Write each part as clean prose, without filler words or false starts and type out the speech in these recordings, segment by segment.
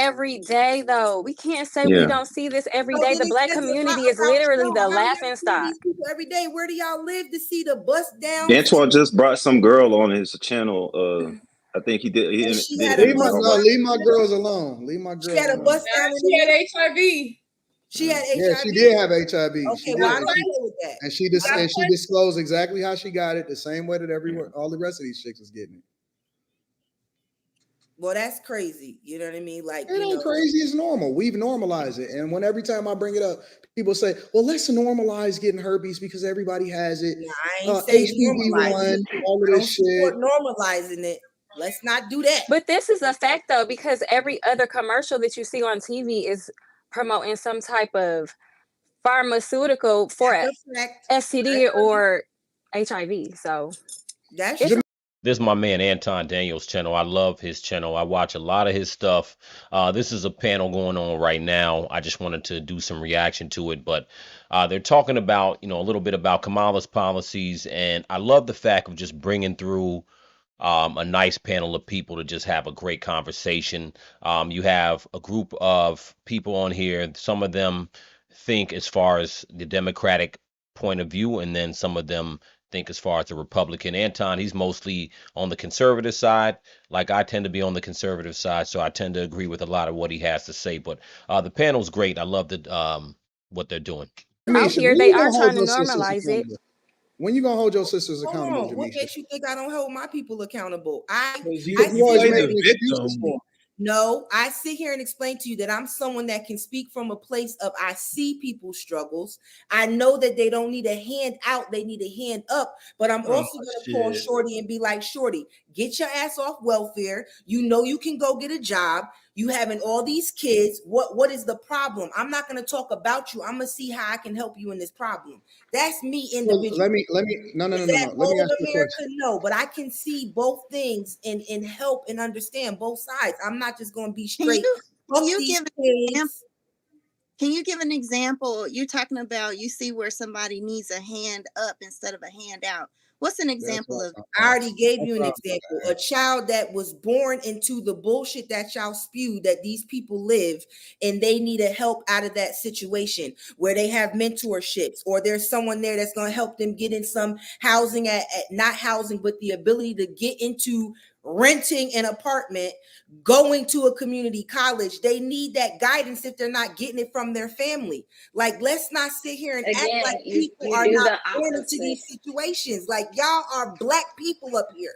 every day, though. We can't say we Yeah. don't see this every So day. then The it Black says a lot community is about literally y'all. the How y'all laughing see stock. these people every day? Where do y'all live to see the bust down? Antoine just brought some girl on his channel. I think he did. He And did she an had a interview bust talking No, about. leave my girls alone. Leave my She girls had a alone. bust down in She the had middle. HIV. She had Yeah, HIV. she did have HIV. She Okay, did. well, I'm And okay she, with that. and she disclosed exactly how she got it, the same way that all the rest of these chicks is getting it. Well, that's crazy. You know what I mean? Like, It ain't crazy. It's normal. We've normalized it. And when every time I bring it up, people say, well, let's normalize getting herpes because everybody has it. Nah, I ain't saying normalize HPV1, it. all of I don't this shit. support normalizing it. Let's not do that. But this is a fact, though, because every other commercial that you see on TV is promoting some type of pharmaceutical for That's a fact. STD or HIV. So That's it's true. This is my man Anton Daniel's channel. I love his channel. I watch a lot of his stuff. This is a panel going on right now. I just wanted to do some reaction to it, but they're talking about, a little bit about Kamala's policies, and I love the fact of just bringing through a nice panel of people to just have a great conversation. You have a group of people on here. Some of them think as far as the Democratic point of view, and then some of them think as far as the Republican. Anton, he's mostly on the conservative side. Like I tend to be on the conservative side, so I tend to agree with a lot of what he has to say. But the panel's great. I love what they're doing. out here. They are trying to normalize it. When you gonna hold your sisters Hold accountable, on. What Jamisha? makes you think I don't hold my people accountable? I You always sit here making and excuses for 'em. No, I sit here and explain to you that I'm someone that can speak from a place of I see people's struggles. I know that they don't need a hand out, they need a hand up. But I'm also going to call Shorty and be like, Shorty, get your ass off welfare. You know you can go get a job. You having all these kids. What is the problem? I'm not going to talk about you. I'm going to see how I can help you in this problem. That's me individually. Let me no. Let me ask you a America, question. no, but I can see both things and help and understand both sides. I'm not just going to be straight. Can you give an example? You're talking about you see where somebody needs a hand up instead of a hand out. What's an example of? I already gave you an example. A child that was born into the bullshit that y'all spew that these people live, and they need a help out of that situation where they have mentorships, or there's someone there that's going to help them get in some housing at not housing, but the ability to get into renting an apartment, going to a community college. They need that guidance if they're not getting it from their family. Like, let's not sit here and Again, act like you people are do not the born into opposite. these situations. Like, y'all are Black people up here.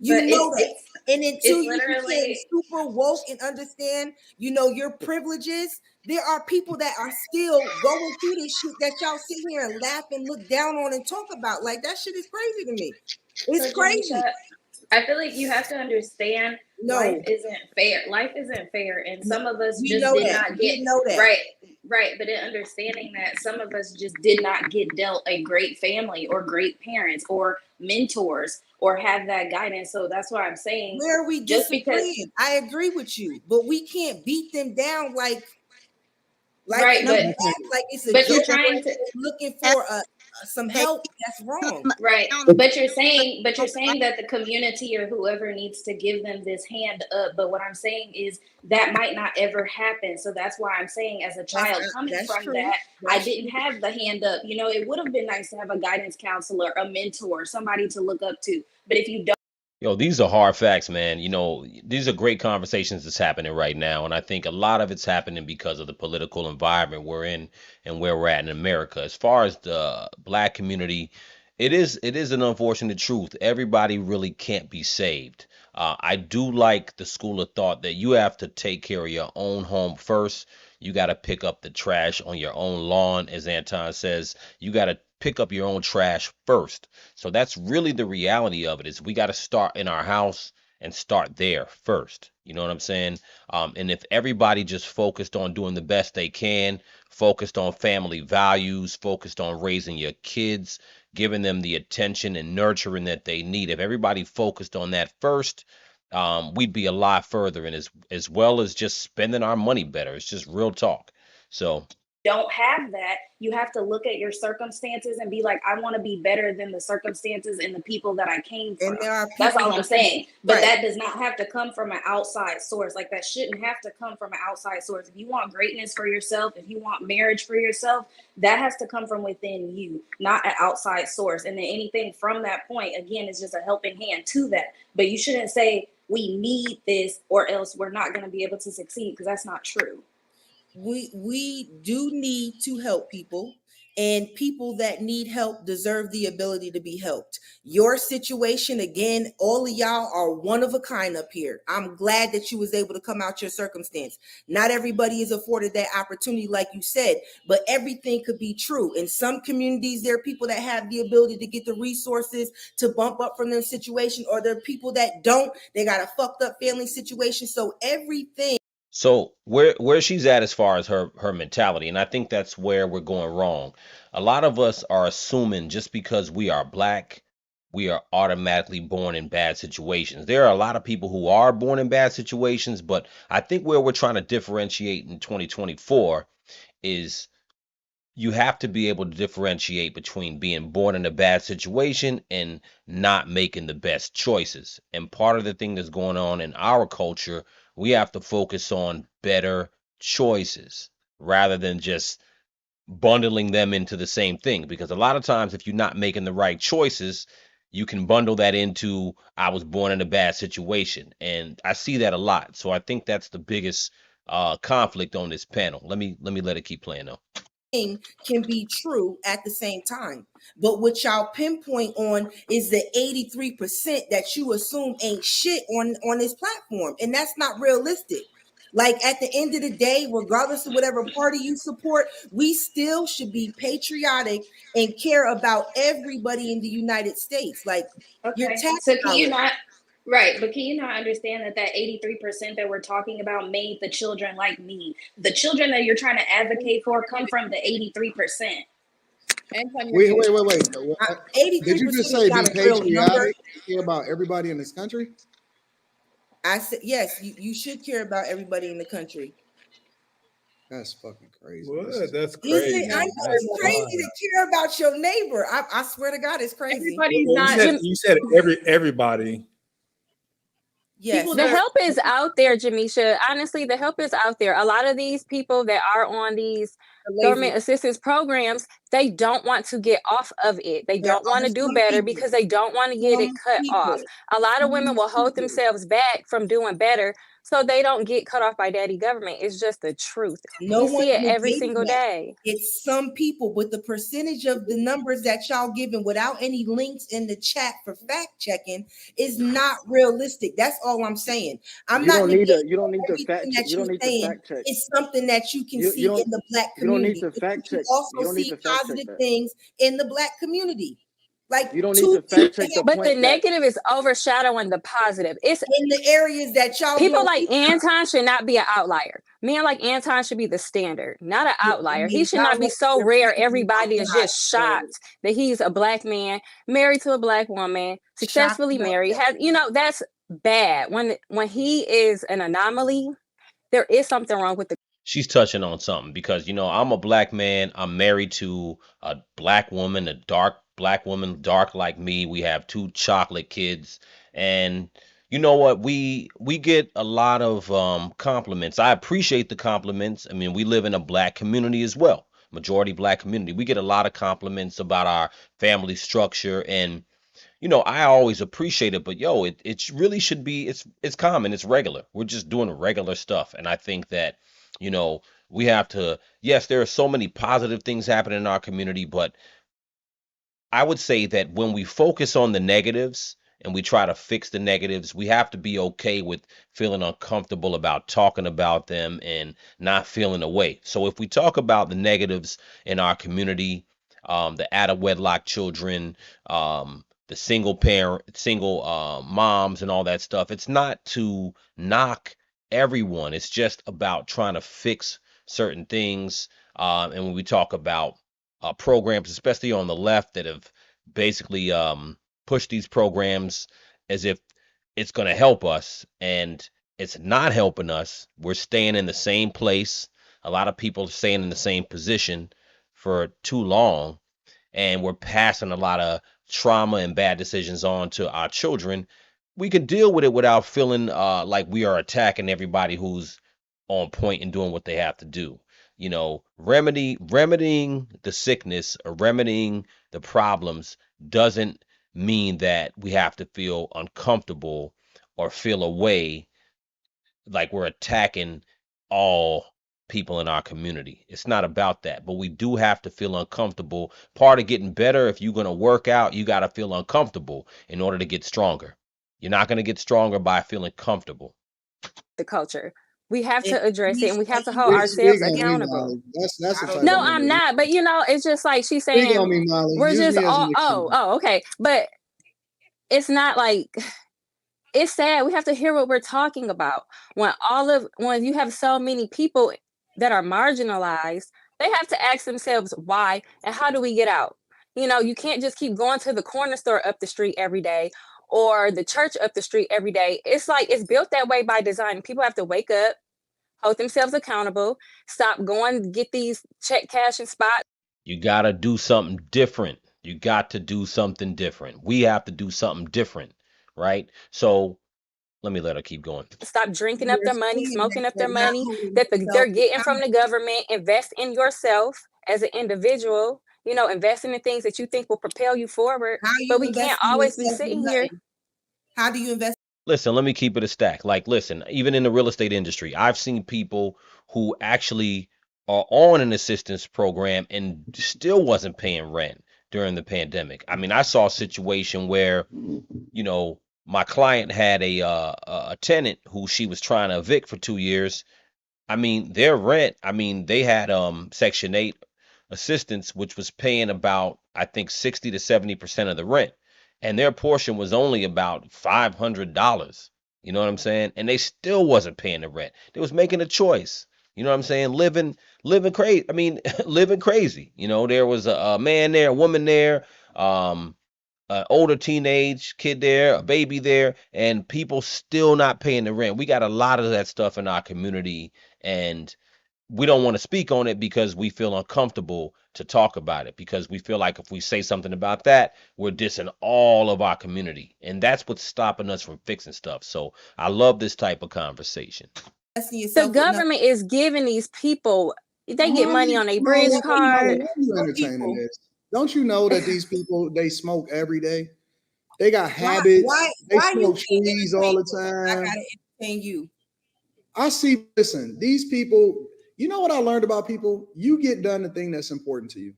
You But know that. And until you become literally super woke and understand, your privileges, there are people that are still going through this shit that y'all sit here and laugh and look down on and talk about. Like, that shit is crazy to me. It's So, crazy. Janisha, I feel like you have to understand life isn't fair. Life isn't fair, and some of us just did not get right. But in understanding that some of us just did not get dealt a great family or great parents or mentors or have that guidance. So that's why I'm saying where we just because I agree with you, but we can't beat them down like right. like it's a but joke. you're trying to looking for some help. That's wrong. Right. But you're saying that the community or whoever needs to give them this hand up. But what I'm saying is that might not ever happen. So that's why I'm saying, as a child coming from that, I didn't have the hand up. It would have been nice to have a guidance counselor, a mentor, somebody to look up to. But if you don't, Yo, these are hard facts, man. These are great conversations that's happening right now. And I think a lot of it's happening because of the political environment we're in and where we're at in America. As far as the Black community, it is an unfortunate truth. Everybody really can't be saved. I do like the school of thought that you have to take care of your own home first. You got to pick up the trash on your own lawn, as Anton says. You got to pick up your own trash first. So that's really the reality of it, is we got to start in our house and start there first. You know what I'm saying? And if everybody just focused on doing the best they can, focused on family values, focused on raising your kids, giving them the attention and nurturing that they need, if everybody focused on that first, we'd be a lot further. And as well as just spending our money better. It's just real talk. So don't have that, you have to look at your circumstances and be like, I want to be better than the circumstances and the people that I came from. And there are That's people all I'm saying. But right. that does not have to come from an outside source. Like, that shouldn't have to come from an outside source. If you want greatness for yourself, if you want marriage for yourself, that has to come from within you, not an outside source. And then anything from that point, again, is just a helping hand to that. But you shouldn't say we need this or else we're not going to be able to succeed, because that's not true. We do need to help people, and people that need help deserve the ability to be helped. Your situation, again, all of y'all are one of a kind up here. I'm glad that you was able to come out your circumstance. Not everybody is afforded that opportunity, like you said, but everything could be true. In some communities, there are people that have the ability to get the resources to bump up from their situation, or there are people that don't. They got a fucked up family situation. So everything. So where she's at as far as her mentality, and I think that's where we're going wrong. A lot of us are assuming just because we are black, we are automatically born in bad situations. There are a lot of people who are born in bad situations, but I think where we're trying to differentiate in 2024 is you have to be able to differentiate between being born in a bad situation and not making the best choices. And part of the thing that's going on in our culture, we have to focus on better choices rather than just bundling them into the same thing. Because a lot of times, if you're not making the right choices, you can bundle that into I was born in a bad situation. And I see that a lot. So I think that's the biggest conflict on this panel. Let me let it keep playing though. Can be true at the same time. But what y'all pinpoint on is the 83% that you assume ain't shit on this platform. And that's not realistic. Like, at the end of the day, regardless of whatever party you support, we still should be patriotic and care about everybody in the United States. Like, your Okay. tax So can you dollars. not, right, but can you not understand that that 83% that we're talking about made the children like me? The children that you're trying to advocate for come from the 83%. Wait. 83% Did you just is say not be a real number. patriotic, care about everybody in this country? I said, yes, you should care about everybody in the country. That's fucking crazy. What? That's Is crazy. it? I know it's crazy to care about your neighbor. I swear to God, it's crazy. Everybody's Well, not. you said everybody. Yes. The help is out there, Jamisha. Honestly, the help is out there. A lot of these people that are on these government assistance programs, they don't want to get off of it. They don't want to do better because they don't want to get it cut off. A lot of women will hold themselves back from doing better so they don't get cut off by daddy government. It's just the truth. No We see it one's every negating single that. day. It's some people, but the percentage of the numbers that y'all giving without any links in the chat for fact checking is not realistic. That's all I'm saying. I'm You not don't need to. negating You don't need to everything fact check. that You don't you're need to saying. fact check. It's something that you can You see you don't in the black you don't need community. to But fact you check. can You also don't need see to fact check positive that. things in the black community. Like, You don't need two to fact people check the have But the point that negative is overshadowing the positive. It's in the areas that y'all people doing like Anton should not be an outlier. Men like Anton should be the standard, not an I outlier. He mean, should y'all not be want so to rare. be Everybody is outside, just so shocked that he's a black man, married to a black woman, shocked successfully about married. that. Has, that's bad. When he is an anomaly, there is something wrong with the. She's touching on something because I'm a black man. I'm married to a black woman, a dark black woman, dark like me. We have two chocolate kids, and you know what? We get a lot of compliments. I appreciate the compliments. I mean, we live in a black community as well, majority black community. We get a lot of compliments about our family structure, and I always appreciate it, but it really should be, it's common, it's regular. We're just doing regular stuff. And I think that, you know, we have to, yes, there are so many positive things happening in our community, but I would say that when we focus on the negatives and we try to fix the negatives, we have to be okay with feeling uncomfortable about talking about them and not feeling away. So if we talk about the negatives in our community, the out of wedlock children, the single moms and all that stuff, it's not to knock everyone. It's just about trying to fix certain things. And when we talk about programs, especially on the left, that have basically pushed these programs as if it's going to help us, and it's not helping us. We're staying in the same place. a lot of people are staying in the same position for too long, and we're passing a lot of trauma and bad decisions on to our children. We can deal with it without feeling like we are attacking everybody who's on point and doing what they have to do. You know, remedying the sickness or remedying the problems doesn't mean that we have to feel uncomfortable or feel a way like we're attacking all people in our community. It's not about that, but we do have to feel uncomfortable. Part of getting better, if you're going to work out, you got to feel uncomfortable in order to get stronger. You're not going to get stronger by feeling comfortable. The culture. We have to address it, and we have to Speak hold ourselves on me, accountable. Molly. That's the type No, of I'm nigga. not. But you know, it's just like she's Speak on saying me, Molly. we're Use just me as an all example. okay. But it's not like it's sad. We have to hear what we're talking about. When you have so many people that are marginalized, they have to ask themselves why and how do we get out? You know, you can't just keep going to the corner store up the street every day or the church up the street every day. It's like it's built that way by design. People have to wake up, hold themselves accountable, stop going get these check cashing spots. You got to do something different. You got to do something different. We have to do something different, right? So let me let her keep going. Stop drinking up their money, smoking up their money they're getting from the government. Invest in yourself as an individual. You know, invest in the things that you think will propel you forward. But we can't always be sitting here. How do you invest? Listen, let me keep it a stack. Like, listen, even in the real estate industry, I've seen people who actually are on an assistance program and still wasn't paying rent during the pandemic. I mean, I saw a situation where, you know, my client had a tenant who she was trying to evict for 2 years. I mean, their rent, I mean, they had Section 8 assistance, which was paying about, I think, 60 to 70% of the rent. And their portion was only about $500. You know what I'm saying? And they still wasn't paying the rent. They was making a choice. You know what I'm saying? Living crazy. I mean, living crazy. You know, there was a man there, a woman there, an older teenage kid there, a baby there, and people still not paying the rent. We got a lot of that stuff in our community, and we don't want to speak on it because we feel uncomfortable to talk about it, because we feel like if we say something about that, we're dissing all of our community, and that's what's stopping us from fixing stuff. So I love this type of conversation. The government is giving these people, they get money on a bridge card. Why are you entertaining this? Don't you know that these people, they smoke every day? They got habits. They smoke trees all the time. I gotta entertain you. I see, listen, these people, you know what I learned about people? You get done the thing that's important to you.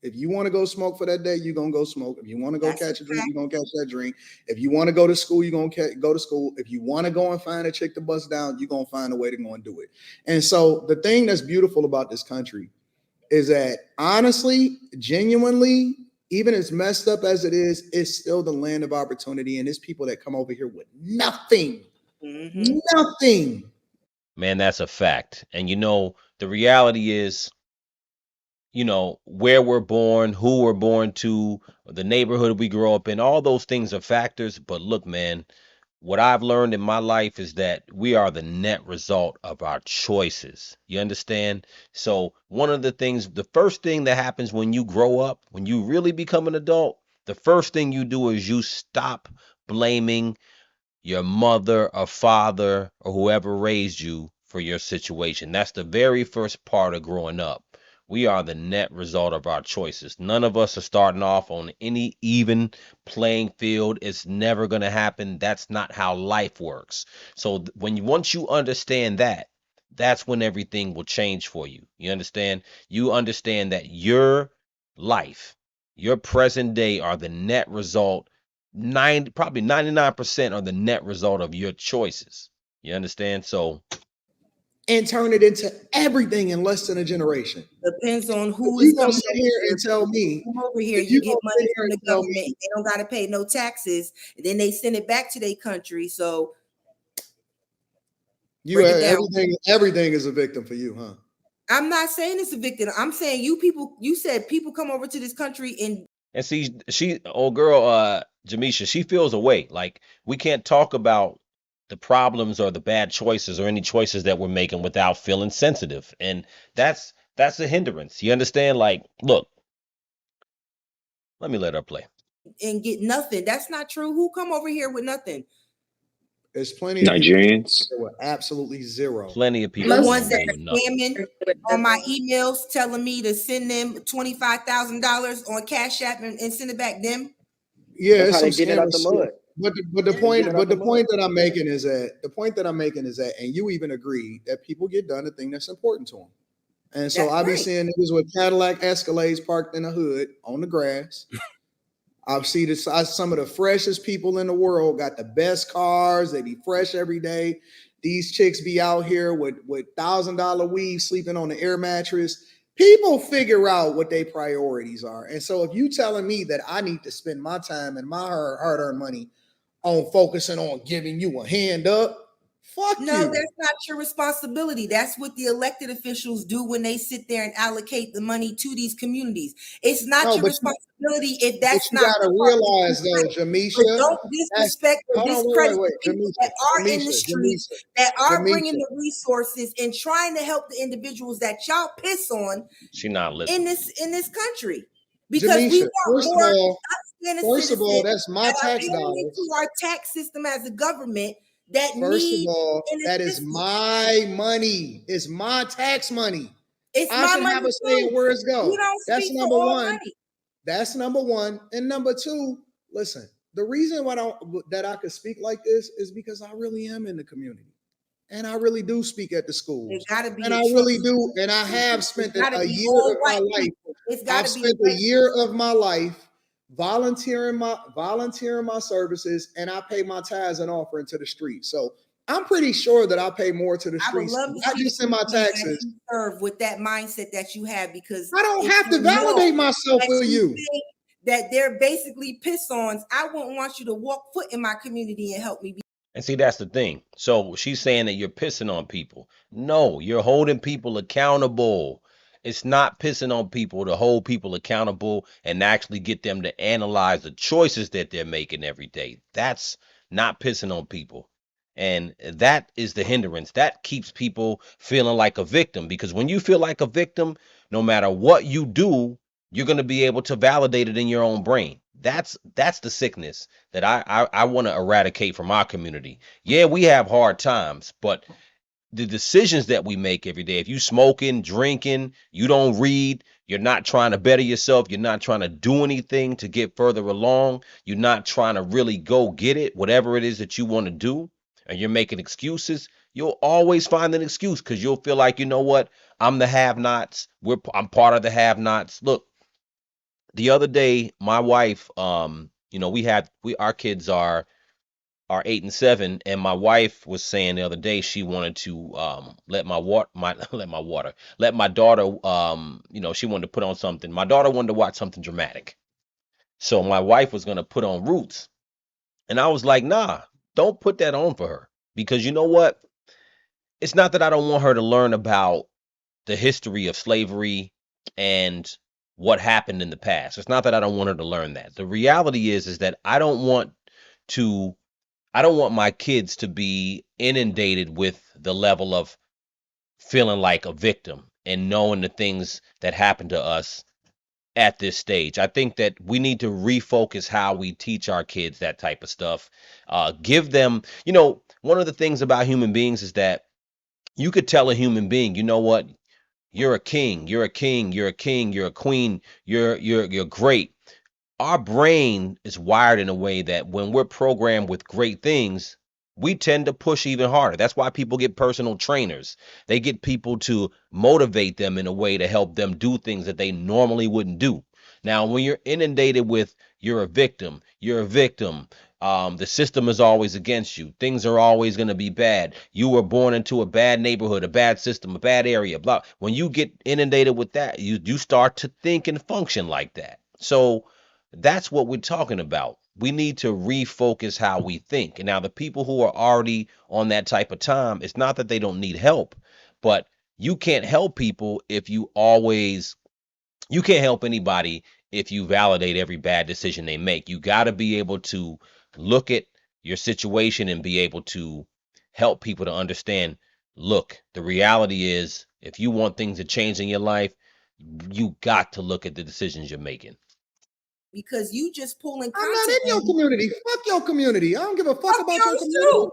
If you want to go smoke for that day, you're going to go smoke. If you want to go catch a drink, you're going to catch that drink. If you want to go to school, you're going to go to school. If you want to go and find a chick to bust down, you're going to find a way to go and do it. And so the thing that's beautiful about this country is that honestly, genuinely, even as messed up as it is, it's still the land of opportunity. And there's people that come over here with nothing. Nothing. Man, that's a fact. And you know, the reality is, you know, where we're born, who we're born to, the neighborhood we grow up in, all those things are factors. But look, man, what I've learned in my life is that we are the net result of our choices. You understand? So one of the things, the first thing that happens when you grow up, when you really become an adult, the first thing you do is you stop blaming your mother or father or whoever raised you for your situation. That's the very first part of growing up. We are the net result of our choices. None of us are starting off on any even playing field. It's never going to happen. That's not how life works. So once you understand that, that's when everything will change for you. You understand? You understand that your life, your present day are the net result. Probably 99% are the net result of your choices. You understand? So, and turn it into everything in less than a generation. Depends on who is coming sit here and tell me. Come over here, you get money from the government. They don't got to pay no taxes. And then they send it back to their country. So everything is a victim for you, huh? I'm not saying it's a victim. I'm saying you said people come over to this country and see, old girl, Jamisha, she feels away. Like we can't talk about the problems or the bad choices or any choices that we're making without feeling sensitive. And that's a hindrance. You understand? Like, look, let me let her play. And get nothing. That's not true. Who come over here with nothing? There's plenty of Nigerians with absolutely zero. Plenty of people. The ones that are scamming on my emails telling me to send them $25,000 on Cash App and send it back them. Yeah, it's some scammers. But the point that I'm making is that, and you even agree that people get done the thing that's important to them. And so I be seeing niggas with Cadillac Escalades parked in the hood on the grass. I've seen this. Some of the freshest people in the world got the best cars. They be fresh every day. These chicks be out here with $1,000 weave sleeping on the air mattress. People figure out what their priorities are. And so if you telling me that I need to spend my time and my hard-earned money on focusing on giving you a hand up, fuck you. No, that's not your responsibility. That's what the elected officials do when they sit there and allocate the money to these communities. It's not your responsibility if that's not. You gotta realize though, Jamisha. But don't disrespect or discredit the people that are in the streets, that are bringing the resources and trying to help the individuals that y'all piss on. She's not listening. in this country. Because we want more. First of all, that's my tax dollars. To our tax system as a government. That first of all, that is my money. It's my tax money. It's I should have a say in where it's go. That's number one. Money. That's number one. And number two, listen, the reason why that I could speak like this is because I really am in the community. And I really do speak at the schools. It gotta be. And I really do. And I have spent a year of my life. I've spent a year of my life volunteering my services, and I pay my tithes and offering to the street. So I'm pretty sure that I pay more to the streets, not just in my taxes. Serve with that mindset that you have, because I don't have to validate myself for you. That they're basically piss-ons. I wouldn't want you to walk foot in my community and help me. And see, that's the thing. So she's saying that you're pissing on people. No, you're holding people accountable. It's not pissing on people to hold people accountable and actually get them to analyze the choices that they're making every day. That's not pissing on people. And that is the hindrance. That keeps people feeling like a victim, because when you feel like a victim, no matter what you do, you're going to be able to validate it in your own brain. That's the sickness that I want to eradicate from our community. Yeah, we have hard times, but the decisions that we make every day, if you smoking, drinking, you don't read, you're not trying to better yourself, you're not trying to do anything to get further along, you're not trying to really go get it, whatever it is that you want to do, and you're making excuses, you'll always find an excuse, because you'll feel like, you know what, I'm the have-nots, I'm part of the have-nots. Look, the other day, my wife, our kids are 8 and 7, and my wife was saying the other day she wanted to let my daughter she wanted to put on something. My daughter wanted to watch something dramatic, so my wife was going to put on Roots, and I was like, nah, don't put that on for her, because you know what, it's not that I don't want her to learn about the history of slavery and what happened in the past. It's not that I don't want her to learn that. The reality is that I don't want my kids to be inundated with the level of feeling like a victim and knowing the things that happen to us at this stage. I think that we need to refocus how we teach our kids that type of stuff. Give them, one of the things about human beings is that you could tell a human being, you know what, you're a king, you're a king, you're a king, you're a queen, you're great. Our brain is wired in a way that when we're programmed with great things, we tend to push even harder. That's why people get personal trainers. They get people to motivate them in a way to help them do things that they normally wouldn't do. Now, when you're inundated with you're a victim, the system is always against you, things are always going to be bad, you were born into a bad neighborhood, a bad system, a bad area, blah. When you get inundated with that, you start to think and function like that. So that's what we're talking about. We need to refocus how we think. And now the people who are already on that type of time, it's not that they don't need help, but you can't help people if you can't help anybody if you validate every bad decision they make. You got to be able to look at your situation and be able to help people to understand, look, the reality is if you want things to change in your life, you got to look at the decisions you're making. Because you just pulling I'm not in your community. Fuck your community. I don't give a fuck about your community. Too.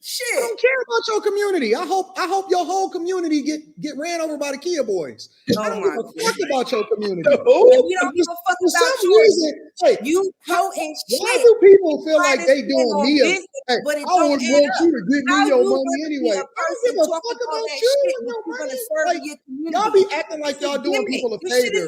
Shit. I don't care about your community. I hope your whole community get ran over by the Kia boys. I don't give a fuck about your community. We don't give a fuck For about some reason, hey, you potent shit. why do people feel like they doing me? Hey, but it I always want you to give me your money anyway. I don't give a fuck about you and your money. Like, y'all be acting like y'all doing people a favor.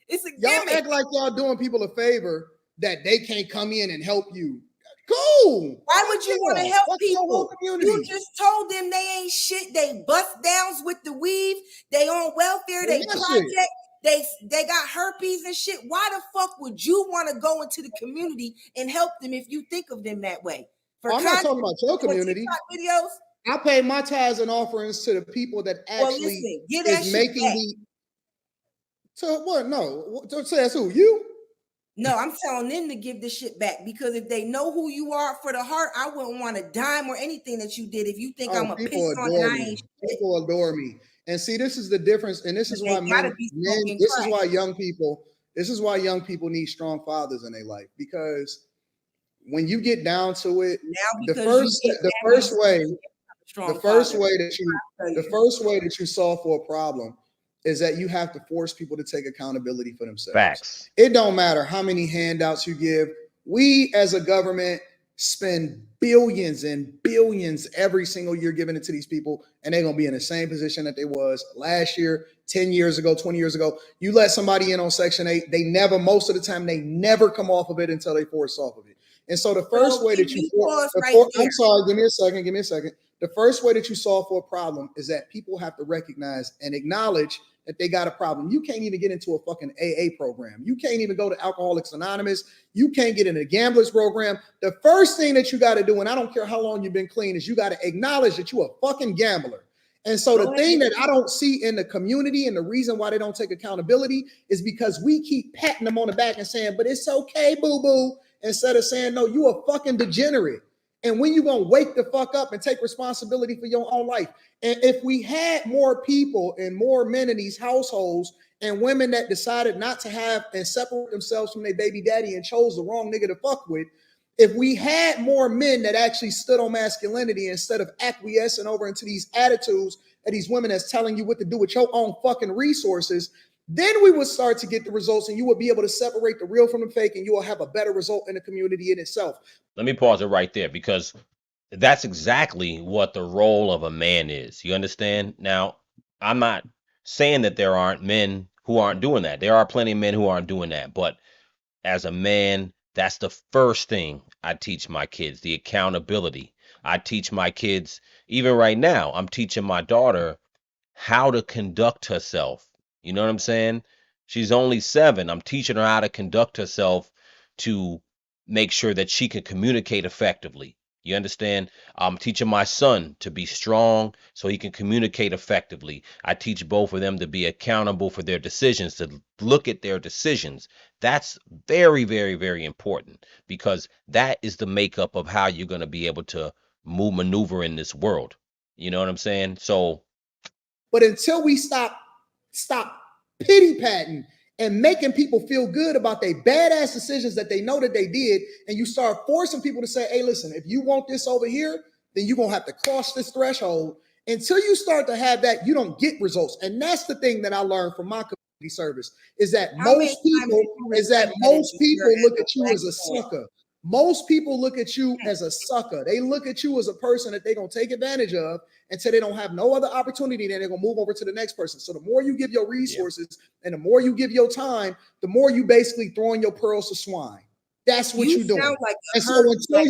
It's a y'all gimmick. act like y'all doing people a favor that they can't come in and help you. Cool. Why would you want to help people? You just told them they ain't shit. They bust downs with the weave. They on welfare. They project. They got herpes and shit. Why the fuck would you want to go into the community and help them if you think of them that way? I'm not talking about your community. Videos. I pay my tithes and offerings to the people that actually is making the. So what? No. Says who? You? No, I'm telling them to give this shit back because if they know who you are for the heart, I wouldn't want a dime or anything that you did if you think I'm a piss on and I ain't shit. People adore me. And see, this is the difference. And this is why this is why young people need strong fathers in their life. Because when you get down to it, the first way that you solve for a problem is that you have to force people to take accountability for themselves. Facts. It don't matter how many handouts you give. We as a government spend billions and billions every single year giving it to these people, and they're going to be in the same position that they was last year, 10 years ago, 20 years ago. You let somebody in on Section 8, most of the time, they never come off of it until they force off of it. And so the first way that give me a second. The first way that you solve for a problem is that people have to recognize and acknowledge that they got a problem. You can't even get into a fucking AA program. You can't even go to Alcoholics Anonymous. You can't get in a gamblers program. The first thing that you got to do, and I don't care how long you've been clean, is you got to acknowledge that you're a fucking gambler. And so the thing that I don't see in the community and the reason why they don't take accountability is because we keep patting them on the back and saying, but it's okay, boo-boo, instead of saying, no, you a fucking degenerate. And when you going to wake the fuck up and take responsibility for your own life? And if we had more people and more men in these households and women that decided not to have and separate themselves from their baby daddy and chose the wrong nigga to fuck with, if we had more men that actually stood on masculinity instead of acquiescing over into these attitudes of these women that's telling you what to do with your own fucking resources, then we would start to get the results and you will be able to separate the real from the fake and you will have a better result in the community in itself. Let me pause it right there because that's exactly what the role of a man is. You understand? Now, I'm not saying that there aren't men who aren't doing that. There are plenty of men who aren't doing that. But as a man, that's the first thing I teach my kids, the accountability. I teach my kids, even right now, I'm teaching my daughter how to conduct herself. You know what I'm saying? She's only 7. I'm teaching her how to conduct herself to make sure that she can communicate effectively. You understand? I'm teaching my son to be strong so he can communicate effectively. I teach both of them to be accountable for their decisions, to look at their decisions. That's very, very, very important because that is the makeup of how you're going to be able to maneuver in this world. You know what I'm saying? So, but until we stop pity patting and making people feel good about their badass decisions that they know that they did, and you start forcing people to say, hey, listen, if you want this over here, then you're going to have to cross this threshold. Until you start to have that, you don't get results. And that's the thing that I learned from my community service is that most people look at you as a sucker. Most people look at you as a sucker. They look at you as a person that they're going to take advantage of until they don't have no other opportunity. Then they're going to move over to the next person. So the more you give your resources and the more you give your time, the more you basically throwing your pearls to swine. That's what you're doing. And so until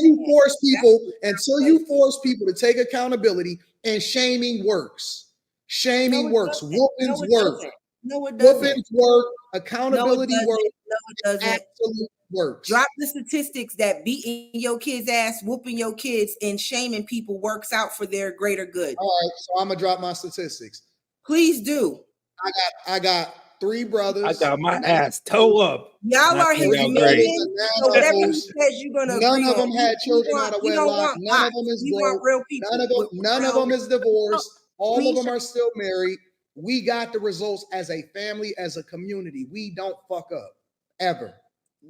you force people to take accountability, and shaming works. Shaming works. Whoopings work. No, it doesn't. Whoopings work. Accountability works. No, it doesn't. Absolutely works. Drop the statistics that beating your kids' ass, whooping your kids, and shaming people works out for their greater good. All right, so I'm gonna drop my statistics. Please do. I got 3 brothers. I got my ass toe up. Y'all are his great. minions. So whatever he says, you're gonna None agree of them on. had children out of We don't wedlock. want None of bots. them is We broke. want real people. None of them is divorced. All of them Misha. are still married. We got the results as a family, as a community. We don't fuck up ever.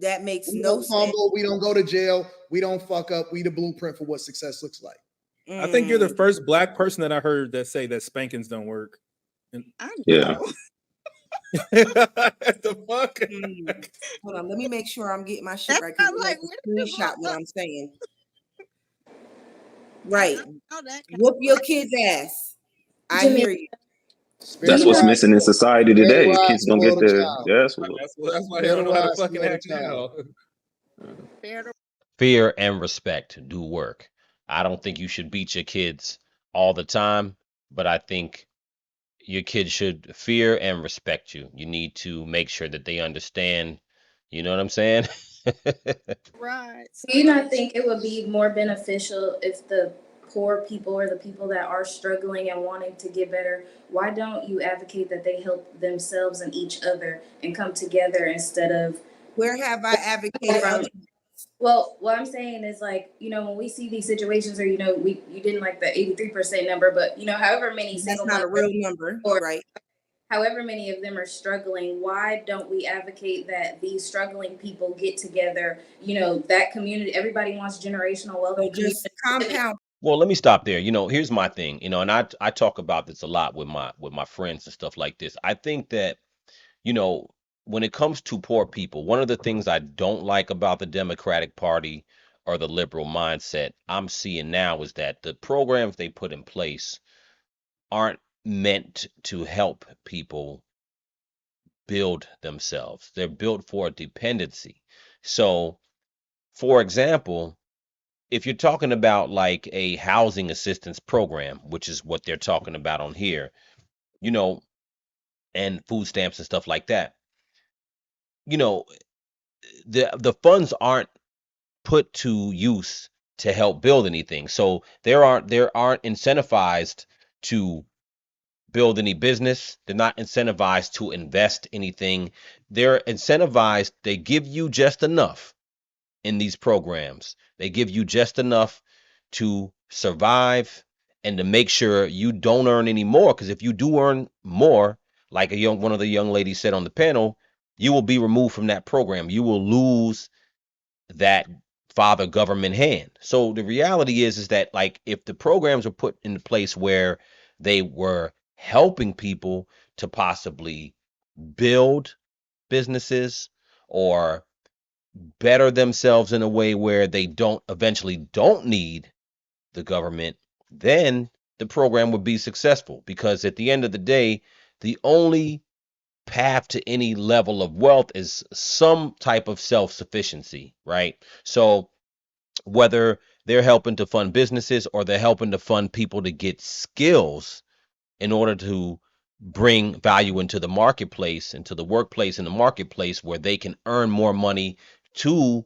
That makes We no don't sense. fumble. We don't go to jail. We don't fuck up. We the blueprint for what success looks like. I think you're the first Black person that I heard that say that spankings don't work. I know. Yeah. The fuck? Hold on, let me make sure I'm getting my shit That's right. not Like, like screenshot what I'm saying. Right. Oh, that Whoop your kid's ass. I Jimmy, hear you. That's what's missing in society today. Kids don't get their ass whooped. That's why they don't know how to fucking act now. Fear and respect do work. I don't think you should beat your kids all the time, but I think your kids should fear and respect you. You need to make sure that they understand. You know what I'm saying? right. do you not think it would be more beneficial if the poor people or the people that are struggling and wanting to get better, why don't you advocate that they help themselves and each other and come together instead of Where have I advocated? from? Well, what I'm saying is, like, you know, when we see these situations, or, you know, you didn't like the 83% number, but, you know, however many That's single not a mothers, real number, or right? however many of them are struggling, why don't we advocate that these struggling people get together? You know, that community, everybody wants generational wealth. So and just community. compound. Well, let me stop there. You know, here's my thing, you know, and I talk about this a lot with my friends and stuff like this. I think that, you know, when it comes to poor people, one of the things I don't like about the Democratic Party or the liberal mindset I'm seeing now is that the programs they put in place aren't meant to help people build themselves. They're built for dependency. So, for example, if you're talking about like a housing assistance program, which is what they're talking about on here, you know, and food stamps and stuff like that, you know, the funds aren't put to use to help build anything. So there aren't incentivized to build any business. They're not incentivized to invest anything. They're incentivized, they give you just enough in these programs. They give you just enough to survive and to make sure you don't earn any more. Because if you do earn more, like one of the young ladies said on the panel, you will be removed from that program. You will lose that father government hand. So the reality is that, like, if the programs were put in place where they were helping people to possibly build businesses or better themselves in a way where they don't need the government, then the program would be successful. Because at the end of the day, the only path to any level of wealth is some type of self-sufficiency, right? So whether they're helping to fund businesses or they're helping to fund people to get skills in order to bring value into the marketplace, into the workplace, in the marketplace where they can earn more money to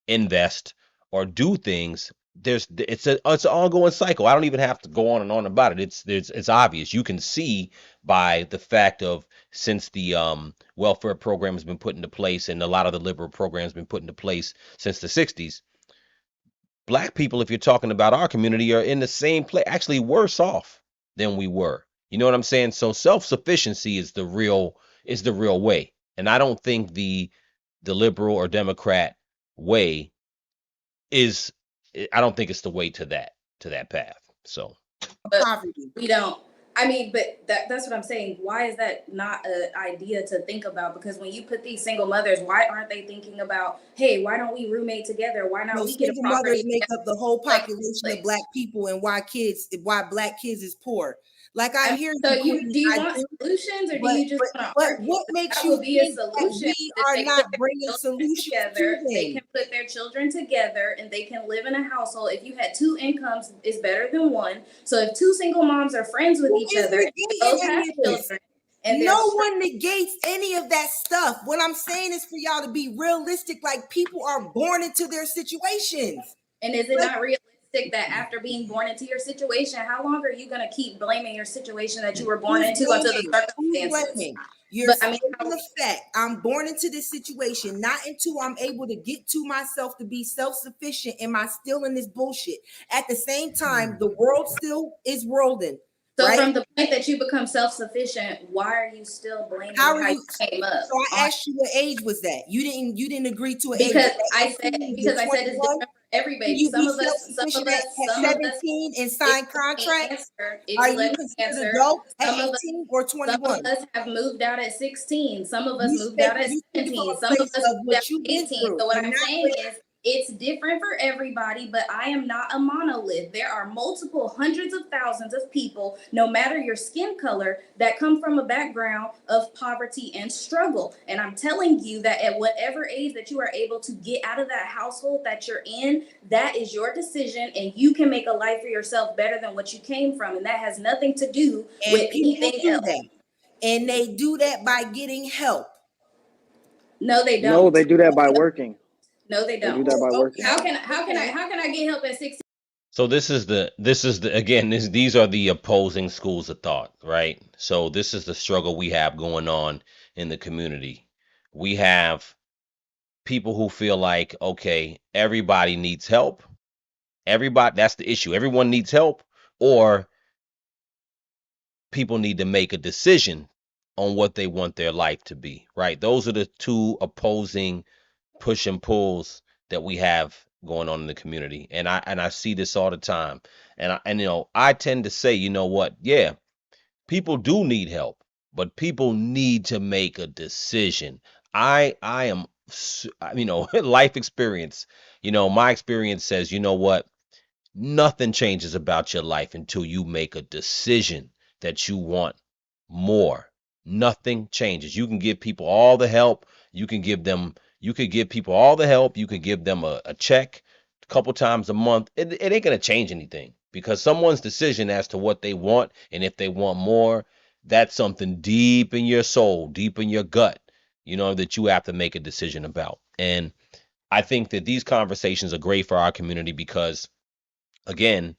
invest or do things. It's an ongoing cycle. I don't even have to go on and on about it. It's obvious. You can see by the fact of, since the welfare program has been put into place and a lot of the liberal programs been put into place since the 60s, Black people, if you're talking about our community, are in the same place, actually worse off than we were. You know what I'm saying? So self-sufficiency is the real way. And I don't think the liberal or Democrat way is, I don't think it's the way to that path. So Poverty. We don't. I mean, but that's what I'm saying. Why is that not an idea to think about? Because when you put these single mothers, why aren't they thinking about, hey, why don't we roommate together? Why not we get a Single mothers property? make up the whole Like, population of Black people, and why Black kids is poor. Like, I hear so you, Queen, do you I want do, solutions, or do but you just want to but argue? what makes That you would be a think that solution. we If are they not put their bringing children solutions together, to they them? can put their children together and they can live in a household. If you had two incomes, it's better than one. So if two single moms are friends with Who each is other, and they both negating have any of this? children, and No one negates any of that stuff. What I'm saying is for y'all to be realistic. Like, people are born into their situations. and is it not realistic unrealistic that after being born into your situation, how long are you going to keep blaming your situation that you were born into until the circumstances? You're stating the fact I'm born into this situation, not until I'm able to get to myself to be self-sufficient. Am I still in this bullshit? At the same time, the world still is worlding. So right? From the point that you become self-sufficient, why are you still blaming how you came up? So I asked you what age was that? You didn't agree to an because age. I said it's different for every baby. Some of us at 17 and sign contracts. Are you considered adult at 18 or 21? Some of us have moved out at 16. Some of us moved out at 17. Some of us moved out at 18. So what I'm saying is it's different for everybody, but I am not a monolith. There are multiple hundreds of thousands of people, no matter your skin color, that come from a background of poverty and struggle. And I'm telling you that at whatever age that you are able to get out of that household that you're in, that is your decision, and you can make a life for yourself better than what you came from. And that has nothing to do with anything else. And they do that by getting help. No, they don't. No, they do that by working. No, they don't. They do that by working. How can I get help at 16? So this is the again, these are the opposing schools of thought, right? So this is the struggle we have going on in the community. We have people who feel like, okay, everybody needs help. Everybody, that's the issue. Everyone needs help, or people need to make a decision on what they want their life to be, right? Those are the two opposing push and pulls that we have going on in the community. And I see this all the time. And I tend to say, you know what? Yeah, people do need help, but people need to make a decision. I am, life experience, my experience says, you know what? Nothing changes about your life until you make a decision that you want more. Nothing changes. You can give people all the help. You could give people all the help. You could give them a check a couple times a month. It ain't going to change anything, because someone's decision as to what they want, and if they want more, that's something deep in your soul, deep in your gut, that you have to make a decision about. And I think that these conversations are great for our community because, again,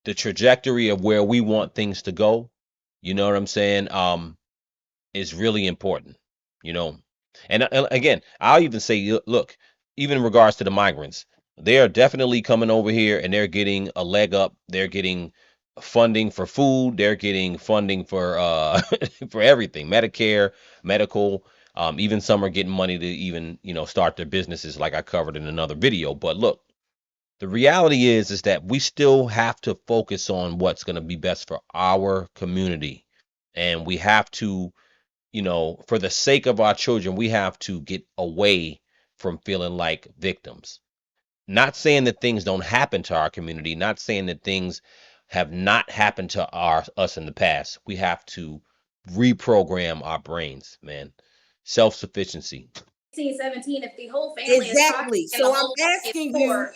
the trajectory of where we want things to go, you know what I'm saying, is really important, And again, I'll even say, look, even in regards to the migrants, they are definitely coming over here and they're getting a leg up. They're getting funding for food. They're getting funding for for everything, Medicare, medical. Even some are getting money to even, start their businesses, like I covered in another video. But look, the reality is that we still have to focus on what's going to be best for our community. And we have to, for the sake of our children, we have to get away from feeling like victims. Not saying that things don't happen to our community, not saying that things have not happened to us in the past. We have to reprogram our brains, man. Self-sufficiency. 17, if the whole family exactly. So I'm asking you,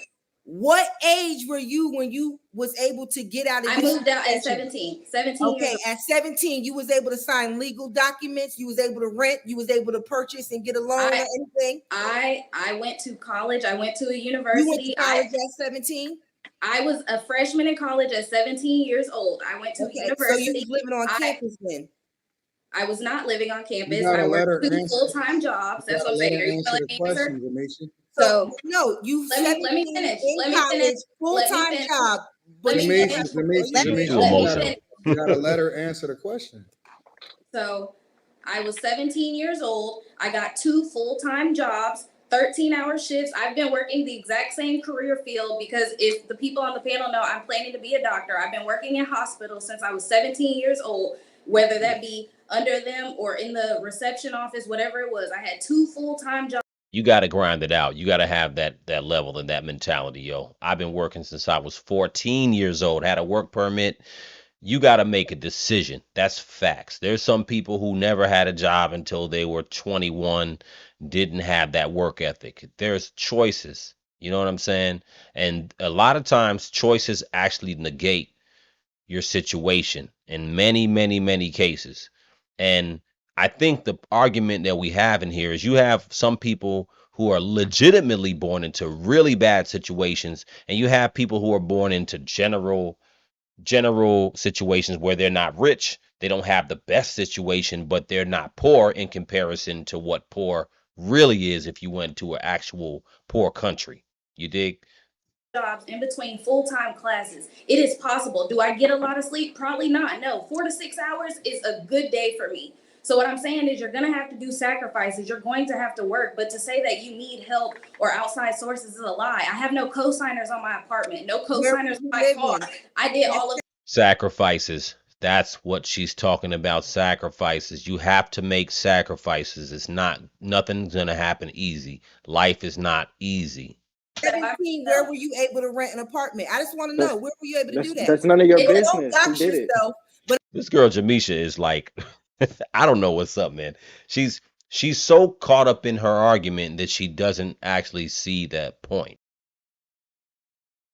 what age were you when you was able to get out of I moved out at 17. 17 okay, years at 17, you was able to sign legal documents, you was able to rent, you was able to purchase and get a loan or anything? I went to college. I went to a university. You went to college at 17? I was a freshman in college at 17 years old. I went to a university. So you was living on campus then? I was not living on campus. I worked 2 full-time jobs. That's what I'm saying. Are you telling me, sir? So no, you let me finish. Let me finish. Full-time job. But you gotta let her answer the question. So I was 17 years old. I got 2 full-time jobs, 13-hour shifts. I've been working the exact same career field because if the people on the panel know, I'm planning to be a doctor. I've been working in hospitals since I was 17 years old, whether that be under them or in the reception office, whatever it was. I had 2 full-time jobs. You got to grind it out. You got to have that level and that mentality, yo. I've been working since I was 14 years old, had a work permit. You got to make a decision. That's facts. There's some people who never had a job until they were 21, didn't have that work ethic. There's choices. You know what I'm saying? And a lot of times choices actually negate your situation in many, many, many cases. And I think the argument that we have in here is you have some people who are legitimately born into really bad situations, and you have people who are born into general situations where they're not rich, they don't have the best situation, but they're not poor in comparison to what poor really is if you went to an actual poor country. You dig? Jobs in between full-time classes. It is possible. Do I get a lot of sleep? Probably not. No, 4 to 6 hours is a good day for me. So what I'm saying is you're going to have to do sacrifices. You're going to have to work. But to say that you need help or outside sources is a lie. I have no co-signers on my apartment, no co-signers on my car. I did all of sacrifices. That's what she's talking about. Sacrifices. You have to make sacrifices. Nothing's going to happen easy. Life is not easy. 17, where were you able to rent an apartment? I just want to know, where were you able to do that? That's none of your business. Don't dox yourself, but this girl Jamisha is like, I don't know what's up, man. She's so caught up in her argument that she doesn't actually see that point.